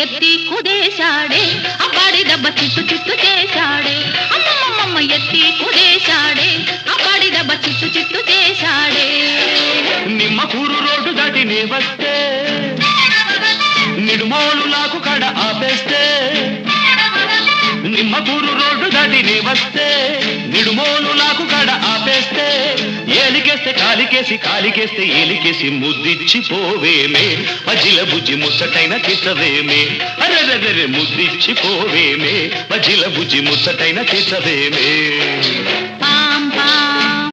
ఎత్తి కుదేశాడే అబ్బాడి దెబ్బ చిత్తు చిత్తు చేశాడే అమ్మమ్మమ్మ ఎత్తి కుదేశాడే అబ్బాడి దెబ్బ చిత్తు చిత్తు చేశాడే నిమ్మకూరు రోడ్డు దాటి నీ వస్తే నిడుమోలు నాకు కడ ఆపేస్తే నిమ్మకూరు రోడ్డు దాటి నీ వస్తే నిడుమోలు నాకు కడ ఆపేస్తే ఏలికేస్తే కాలికేసి కాలికేస్తే ఏలికేసి ముద్దిచ్చి పోవేమే మజిల బుజ్జి ముచ్చటైన తీసవేమే అరెరెరె ముద్దిచ్చి పోవేమే మజిల బుజ్జి ముచ్చటైన తీసవేమే